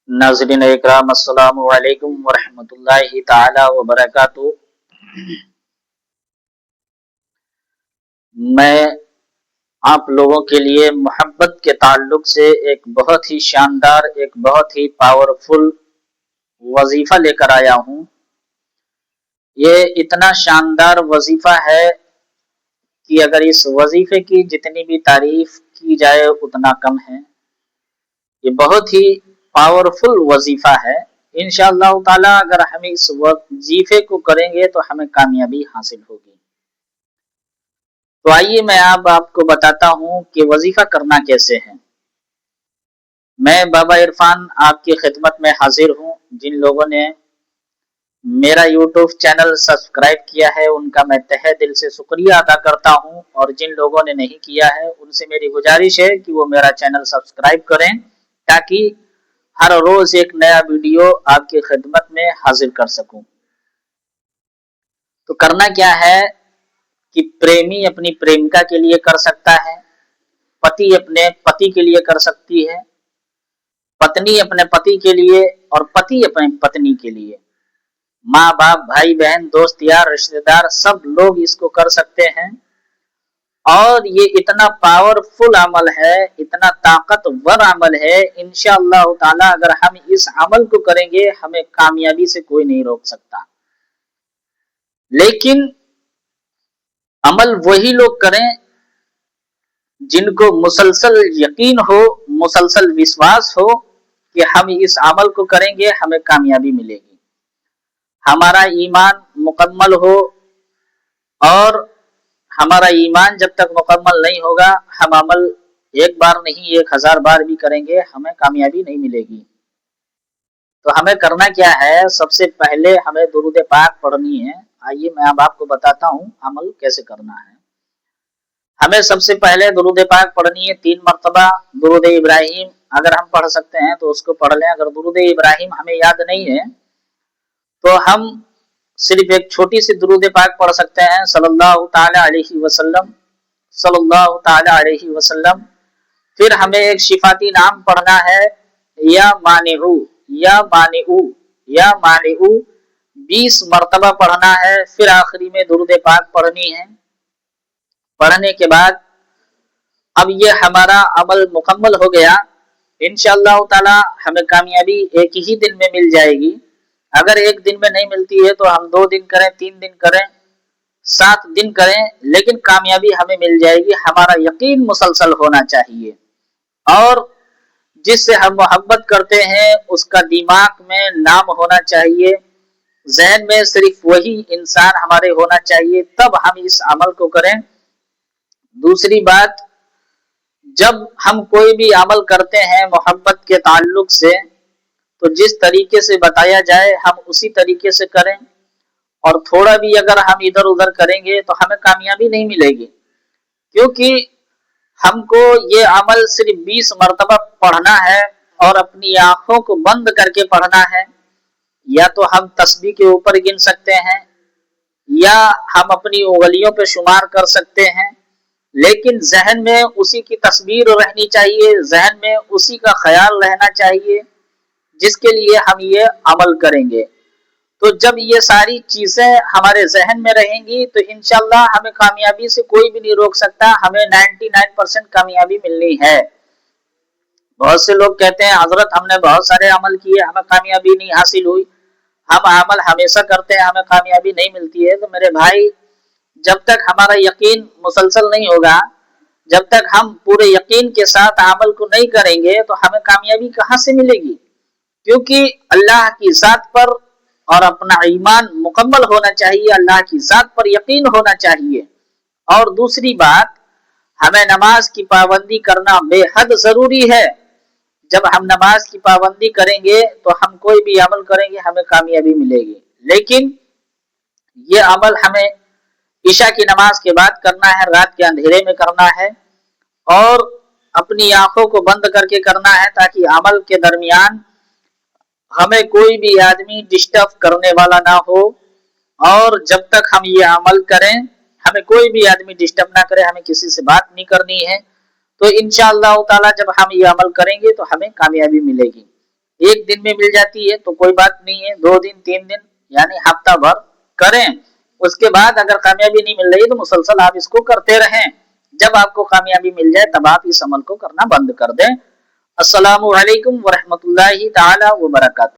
नाज़रीन इकराम, अस्सलामु अलैकुम वरहमतुल्लाहि ताला वबरकातुहू। मैं आप लोगों के लिए मोहब्बत के ताल्लुक से एक बहुत ही शानदार, एक बहुत ही पावरफुल वजीफा लेकर आया हूँ। ये इतना शानदार वजीफा है कि अगर इस वजीफे की जितनी भी तारीफ की जाए उतना कम है। ये बहुत ही पावरफुल वजीफा है। इंशाअल्लाह ताला अगर हम इस वजीफे को करेंगे तो हमें कामयाबी हासिल होगी। तो आइए मैं आपको बताता हूँ कि वजीफा करना कैसे है। मैं बाबा इरफान आपकी खिदमत में हाजिर हूँ। जिन लोगों ने मेरा यूट्यूब चैनल सब्सक्राइब किया है उनका मैं तहे दिल से शुक्रिया अदा करता हूँ, और जिन लोगों ने नहीं किया है उनसे मेरी गुजारिश है कि वो मेरा चैनल सब्सक्राइब करें, ताकि हर रोज एक नया वीडियो आपकी खिदमत में हाजिर कर सकूं। तो करना क्या है कि प्रेमी अपनी प्रेमिका के लिए कर सकता है, पति अपने पति के लिए कर सकती है, पत्नी अपने पति के लिए, और पति अपनी पत्नी के लिए। माँ बाप, भाई बहन, दोस्त यार, रिश्तेदार, सब लोग इसको कर सकते हैं। और ये इतना पावरफुल अमल है, इतना ताकतवर अमल है। इंशाअल्लाह ताला अगर हम इस अमल को करेंगे हमें कामयाबी से कोई नहीं रोक सकता। लेकिन अमल वही लोग करें जिनको मुसलसल यकीन हो, मुसलसल विश्वास हो कि हम इस अमल को करेंगे हमें कामयाबी मिलेगी। हमारा ईमान मुकम्मल हो, और हमारा ईमान जब तक मुकम्मल नहीं होगा हम अमल एक बार नहीं 1000 बार भी करेंगे हमें कामयाबी नहीं मिलेगी। तो हमें करना क्या है, सबसे पहले हमें दुरूद पाक पढ़नी है। आइए मैं अब आपको बताता हूँ अमल कैसे करना है। हमें सबसे पहले दुरूद पाक पढ़नी है 3 मरतबा। दुरूद इब्राहिम अगर हम पढ़ सकते हैं तो उसको पढ़ लें। अगर दुरूद इब्राहिम हमें याद नहीं है तो हम सिर्फ एक छोटी सी दुरूद पाक पढ़ सकते हैं, सल्लल्लाहु ताला अलैहि वसल्लम, सल्लल्लाहु ताला अलैहि वसल्लम। फिर हमें एक शिफाती नाम पढ़ना है, या मानिऊ, या मानिऊ, या मानिऊ 20 मरतबा पढ़ना है। फिर आखिरी में दुरूद पाक पढ़नी है। पढ़ने के बाद अब ये हमारा अमल मुकम्मल हो गया। इंशाअल्लाह ताला हमें कामयाबी एक ही दिन में मिल जाएगी। अगर एक दिन में नहीं मिलती है तो हम 2 दिन करें, 3 दिन करें, 7 दिन करें, लेकिन कामयाबी हमें मिल जाएगी। हमारा यकीन मुसलसल होना चाहिए, और जिससे हम मोहब्बत करते हैं उसका दिमाग में नाम होना चाहिए, जहन में सिर्फ वही इंसान हमारे होना चाहिए, तब हम इस अमल को करें। दूसरी बात, जब हम कोई भी अमल करते हैं मोहब्बत के ताल्लुक से, तो जिस तरीके से बताया जाए हम उसी तरीके से करें। और थोड़ा भी अगर हम इधर उधर करेंगे तो हमें कामयाबी नहीं मिलेगी, क्योंकि हमको ये अमल सिर्फ 20 मरतबा पढ़ना है और अपनी आंखों को बंद करके पढ़ना है। या तो हम तस्बीह के ऊपर गिन सकते हैं, या हम अपनी उंगलियों पे शुमार कर सकते हैं, लेकिन जहन में उसी की तस्वीर रहनी चाहिए, जहन में उसी का ख्याल रहना चाहिए जिसके लिए हम ये अमल करेंगे। तो जब ये सारी चीजें हमारे जहन में रहेंगी तो इंशाअल्लाह हमें कामयाबी से कोई भी नहीं रोक सकता। हमें 99% कामयाबी मिलनी है। बहुत से लोग कहते हैं हजरत हमने बहुत सारे अमल किए हमें कामयाबी नहीं हासिल हुई, हम अमल हमेशा करते हैं हमें कामयाबी नहीं मिलती है। तो मेरे भाई, जब तक हमारा यकीन मुसलसल नहीं होगा, जब तक हम पूरे यकीन के साथ अमल को नहीं करेंगे तो हमें कामयाबी कहाँ से मिलेगी। क्योंकि अल्लाह की जात पर और अपना ईमान मुकम्मल होना चाहिए, अल्लाह की जात पर यकीन होना चाहिए। और दूसरी बात, हमें नमाज की पाबंदी करना बेहद जरूरी है। जब हम नमाज की पाबंदी करेंगे तो हम कोई भी अमल करेंगे हमें कामयाबी मिलेगी। लेकिन ये अमल हमें ईशा की नमाज के बाद करना है, रात के अंधेरे में करना है, और अपनी आंखों को बंद करके करना है, ताकि अमल के दरमियान हमें कोई भी आदमी डिस्टर्ब करने वाला ना हो। और जब तक हम ये अमल करें हमें कोई भी आदमी डिस्टर्ब ना करे, हमें किसी से बात नहीं करनी है। तो इंशाअल्लाह ताला जब हम ये अमल करेंगे तो हमें कामयाबी मिलेगी। एक दिन में मिल जाती है तो कोई बात नहीं है, 2 दिन 3 दिन यानी हफ्ता भर करें। उसके बाद अगर कामयाबी नहीं मिल रही तो मुसलसल आप इसको करते रहें। जब आपको कामयाबी मिल जाए तब आप इस अमल को करना बंद कर दें। अस्सलामु अलैकुम व रहमतुल्लाहि ताला व बरकातहू।